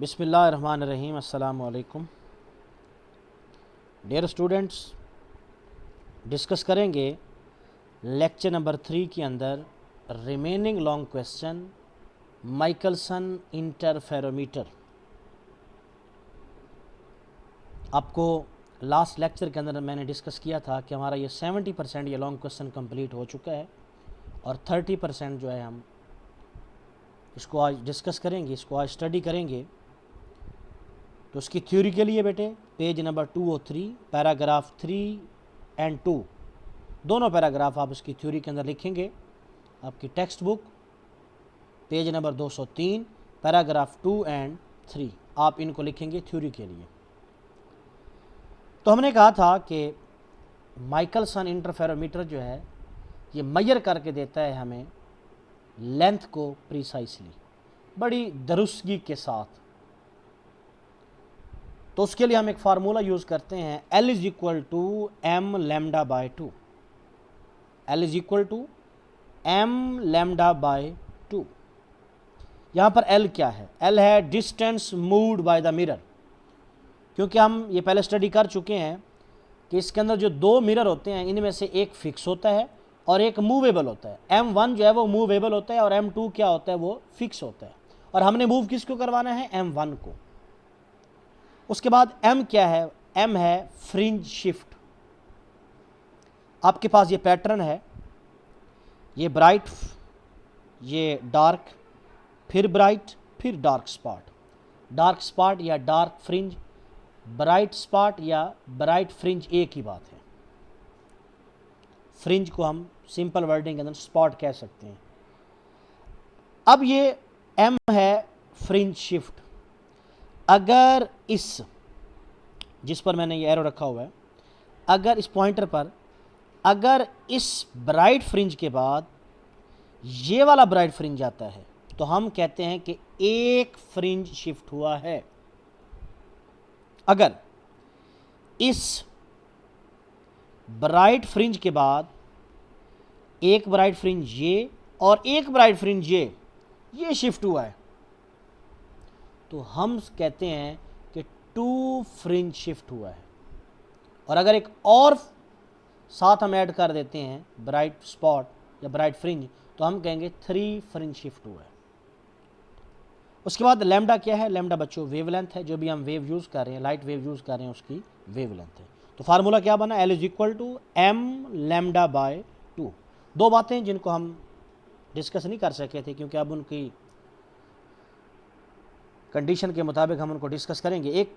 बिस्मिल्लाहिर्रहमानिर्रहीम। अस्सलामु अलैकुम। डियर स्टूडेंट्स, डिस्कस करेंगे लेक्चर नंबर 3 के अंदर remaining long question Michelson interferometer. आपको लास्ट लेक्चर के अंदर मैंने डिस्कस किया था कि हमारा ये 70% ये लॉन्ग क्वेश्चन कंप्लीट हो चुका है और 30% जो है हम इसको आज डिस्कस करेंगे, इसको आज स्टडी करेंगे। तो उसकी थ्योरी के लिए बेटे पेज नंबर 203 पैराग्राफ 3 एंड 2 दोनों पैराग्राफ आप इसकी थ्योरी के अंदर लिखेंगे। आपकी text book page number 203 paragraph 2 and 3 आप इनको लिखेंगे थ्योरी के लिए। तो हमने कहा था कि माइकलसन इंटरफेरोमीटर जो है ये मेजर करके देता है हमें लेंथ को प्रिसाइसली, बड़ी दुरुस्तगी के साथ। तो उसके लिए हम एक फार्मूला यूज़ करते हैं, L is equal to M lambda by 2। L is equal to M lambda by 2। यहाँ पर L क्या है? L है distance moved by the mirror. क्योंकि हम ये पहले स्टडी कर चुके हैं कि इसके अंदर जो दो मिरर होते हैं इनमें से एक फिक्स होता है और एक मूवेबल होता है। M1 जो है वो मूवेबल होता है और M2 क्या होता है, वो फिक्स होता है। और हमने मूव किसको करवाना है? M1 को। उसके बाद M क्या है? M है फ्रिंज शिफ्ट। आपके पास ये पैटर्न है, ये ब्राइट, ये डार्क, फिर ब्राइट, फिर डार्क स्पॉट। डार्क स्पॉट या डार्क फ्रिंज, ब्राइट स्पॉट या ब्राइट फ्रिंज एक ही बात है। फ्रिंज को हम सिंपल वर्डिंग के अंदर स्पॉट कह सकते हैं। अब ये M है फ्रिंज शिफ्ट। अगर इस जिस पर मैंने ये एरो रखा हुआ है, अगर इस पॉइंटर पर अगर इस ब्राइट फ्रिंज के बाद ये वाला ब्राइट फ्रिंज आता है तो हम कहते हैं कि एक फ्रिंज शिफ्ट हुआ है। अगर इस ब्राइट फ्रिंज के बाद एक ब्राइट फ्रिंज ये और एक ब्राइट फ्रिंज ये शिफ्ट हुआ है तो हम कहते हैं कि 2 फ्रिंज शिफ्ट हुआ है। और अगर एक और साथ हम ऐड कर देते हैं ब्राइट स्पॉट या ब्राइट फ्रिंज तो हम कहेंगे 3 फ्रिंज शिफ्ट हुआ है। उसके बाद लैम्डा क्या है? लैम्डा बच्चों वेवलेंथ है। जो भी हम वेव यूज़ कर रहे हैं, लाइट वेव यूज़ कर रहे हैं, उसकी वेवलेंथ है। तो फार्मूला क्या बना? L is equal to M lambda by 2। दो बातें जिनको हम डिस्कस नहीं कर सके थे क्योंकि अब उनकी कंडीशन के मुताबिक हम उनको डिस्कस करेंगे। एक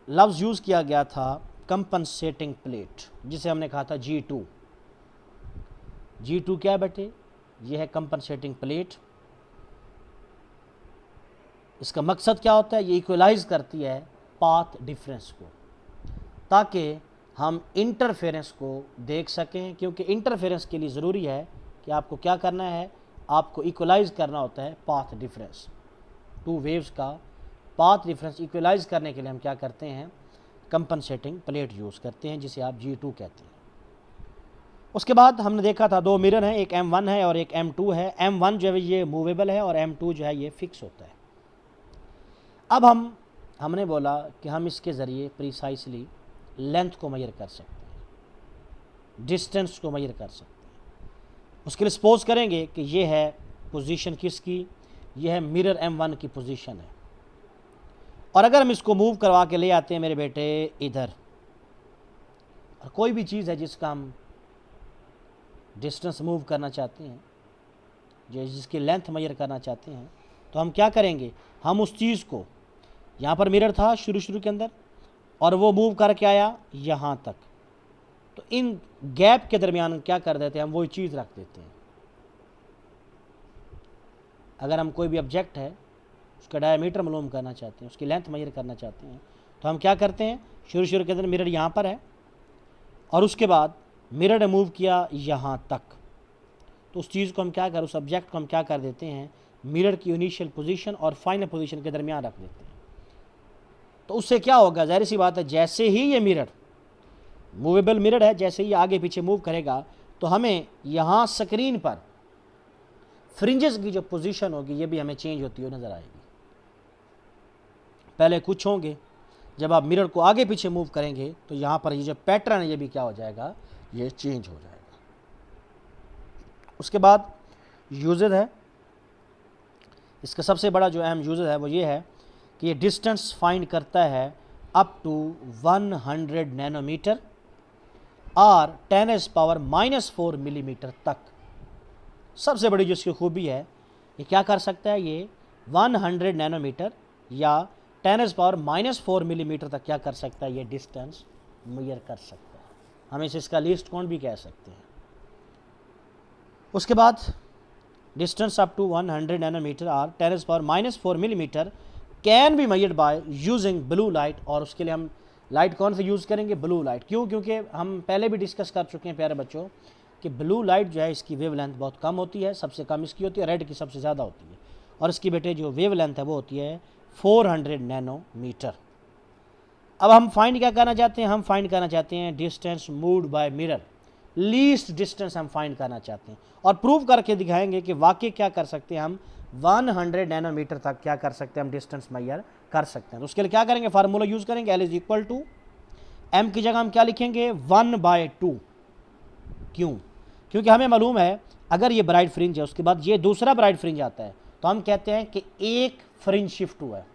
लफ्ज़ यूज़ किया गया था कंपनसेटिंग प्लेट, जिसे हमने कहा था G2। G2 क्या है बेटे? ये है कंपनसेटिंग प्लेट। इसका मकसद क्या होता है? ये इक्वलाइज करती है पाथ डिफरेंस को ताकि हम इंटरफेरेंस को देख सकें। क्योंकि इंटरफेरेंस के लिए ज़रूरी है कि आपको क्या करना है, आपको इक्वलाइज करना होता है पाथ डिफरेंस। टू वेव्स का पाथ डिफरेंस इक्वलाइज करने के लिए हम क्या करते हैं? कंपनसेटिंग प्लेट यूज़ करते हैं, जिसे आप G2 कहते हैं। उसके बाद हमने देखा था दो मिरर हैं, एक M1 है और एक M2 है। M1 जो है ये मूवेबल है और M2 जो है ये फिक्स होता है। अब हमने बोला कि हम इसके ज़रिए प्रिसाइसली लेंथ को मेजर कर सकते हैं, डिस्टेंस को मेजर कर सकते हैं। उसके लिए सपोज करेंगे कि ये है पोजीशन किसकी? ये है मिरर M1 की पोजीशन है। और अगर हम इसको मूव करवा के ले आते हैं मेरे बेटे इधर, और कोई भी चीज़ है जिसका हम डिस्टेंस मूव करना चाहते हैं, जिसकी लेंथ मेजर करना चाहते हैं, तो हम क्या करेंगे? हम उस चीज़ को, यहाँ पर मिरर था शुरू के अंदर और वो मूव करके आया यहाँ तक, तो इन गैप के दरमियान क्या कर देते हैं? हम वही चीज़ रख देते हैं। अगर हम कोई भी ऑब्जेक्ट है उसका डायमीटर मालूम करना चाहते हैं, उसकी लेंथ मेजर करना चाहते हैं, तो हम क्या करते हैं? शुरू के अंदर मिरर यहाँ पर है और उसके बाद मिरर ने मूव किया यहाँ तक, तो उस चीज़ को हम क्या कर, उस ऑब्जेक्ट को हम क्या कर देते हैं? मिरर की इनिशियल पोजीशन और फाइनल पोजीशन के दरमियान रख देते हैं। तो उससे क्या होगा? जाहिर सी बात है, जैसे ही ये मिरर मूवेबल मिरर है, जैसे ही आगे पीछे मूव करेगा तो हमें यहाँ स्क्रीन पर फ्रिंजेस की जो पोजीशन होगी ये भी हमें चेंज होती हुई नज़र आएगी। पहले कुछ होंगे, जब आप मिरर को आगे पीछे मूव करेंगे तो यहाँ पर ये जो पैटर्न है ये भी क्या हो जाएगा, ये चेंज हो जाएगा। उसके बाद यूजेज है, इसका सबसे बड़ा जो अहम यूजेज है वो ये है कि ये डिस्टेंस फाइंड करता है अप टू 100 नैनोमीटर और 10⁻⁻⁴ मिलीमीटर तक। सबसे बड़ी जो इसकी खूबी है, ये क्या कर सकता है, ये 100 नैनोमीटर या 10⁻⁻⁴ मिलीमीटर तक क्या कर सकता है, ये डिस्टेंस मेजर कर सकता है। हम इसे इसका लीस्ट काउंट भी कह सकते हैं। उसके बाद डिस्टेंस अप टू 100 नैनोमीटर और 10⁻⁻⁴ millimetre can be measured by using blue light. और उसके लिए हम लाइट कौन सी यूज़ करेंगे, ब्लू लाइट। क्यों? क्योंकि हम पहले भी डिस्कस कर चुके हैं प्यारे बच्चों कि ब्लू लाइट जो है इसकी वेवलेंथ बहुत कम होती है, सबसे कम इसकी होती है, रेड की सबसे ज़्यादा होती है, और इसकी बेटे जो वेवलेंथ है वो होती है 400 नैनोमीटर। अब हम फाइंड क्या करना चाहते हैं, हम फाइंड करना चाहते हैं distance moved bye mirror, least distance हम फाइंड करना चाहते हैं और प्रूव करके दिखाएंगे कि वाकई क्या कर सकते हैं हम 100 नैनोमीटर तक क्या कर सकते हैं, हम डिस्टेंस मेजर कर सकते हैं। तो उसके लिए क्या करेंगे, फार्मूला यूज़ करेंगे, L = m की जगह हम क्या लिखेंगे 1/2। क्यों? क्योंकि हमें मालूम है अगर ये ब्राइट फ्रिंज है उसके बाद ये दूसरा ब्राइट फ्रिंज आता है तो हम कहते हैं कि एक फ्रिंज शिफ्ट हुआ है।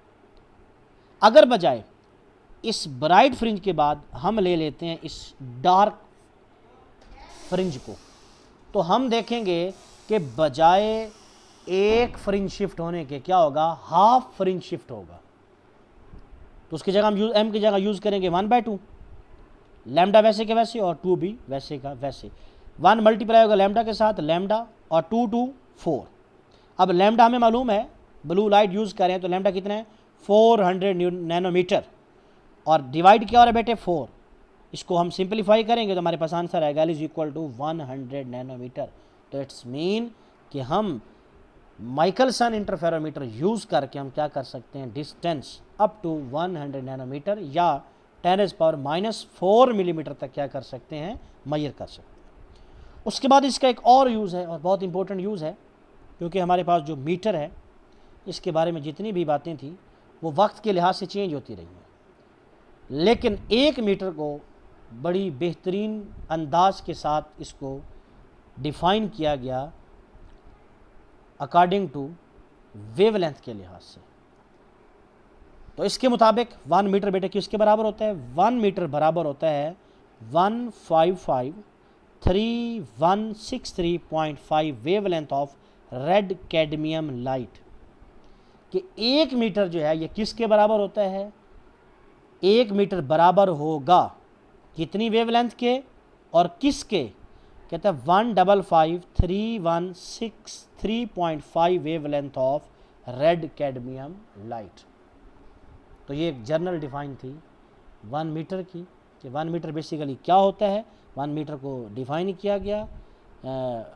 अगर बजाय इस ब्राइट फ्रिंज के बाद हम ले लेते हैं इस डार्क फ्रिंज को, तो हम देखेंगे कि बजाय एक फ्रिंज शिफ्ट होने के क्या होगा, हाफ फ्रिंज शिफ्ट होगा। तो उसकी जगह हम m की जगह यूज़ करेंगे 1/2, लैम्डा वैसे के वैसे और 2 भी वैसे का वैसे। 1 मल्टीप्लाई होगा लैम्डा के साथ, लैम्डा, और 2 2 4। अब लैम्डा हमें मालूम है, ब्लू लाइट यूज़ करें तो लैम्डा कितना है 400 नैनोमीटर, और डिवाइड क्या हो रहा है बेटे 4। इसको हम सिंप्लीफाई करेंगे तो हमारे पास आंसर आएगा L = 100 नैनोमीटर। तो इट्स मीन कि हम माइकलसन इंटरफेरोमीटर यूज़ करके हम क्या कर सकते हैं, डिस्टेंस अप टू 100 नैनोमीटर या 10⁻⁻⁴ मिलीमीटर तक क्या कर सकते हैं, मेजर कर सकते हैं। उसके बाद इसका एक और यूज़ है और बहुत इंपॉर्टेंट यूज़ है, क्योंकि हमारे पास जो मीटर है इसके बारे में जितनी भी बातें थी वो वक्त के लिहाज से चेंज होती रही हैं, लेकिन एक मीटर को बड़ी बेहतरीन अंदाज के साथ इसको डिफ़ाइन किया गया अकॉर्डिंग टू वेवलेंथ के लिहाज से। तो इसके मुताबिक 1 मीटर बेटे किसके बराबर होता है, 1 मीटर बराबर होता है 1553163.5 wavelength of red cadmium light. कि 1 मीटर जो है ये किसके बराबर होता है, 1 मीटर बराबर होगा कितनी वेवलेंथ के और किसके, कहता है 1553163.5 wavelength of red cadmium light. तो ये एक जर्नल डिफाइन थी 1 मीटर की, कि 1 मीटर बेसिकली क्या होता है। 1 मीटर को डिफाइन किया गया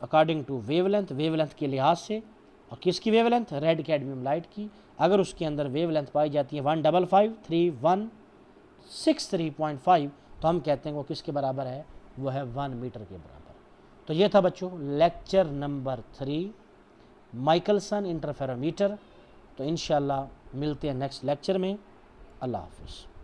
अकॉर्डिंग टू वेवलेंथ, वेवलेंथ के लिहाज से, और किसकी वेवलेंथ, रेड कैडमियम लाइट की। अगर उसके अंदर वेवलेंथ पाई जाती है 1553163.5 तो हम कहते हैं वो किसके बराबर है, वो है 1 मीटर के बराबर। तो ये था बच्चों लेक्चर नंबर 3 माइकलसन इंटरफेरोमीटर। तो इंशाल्लाह मिलते हैं नेक्स्ट लेक्चर में। अल्लाह हाफिज़।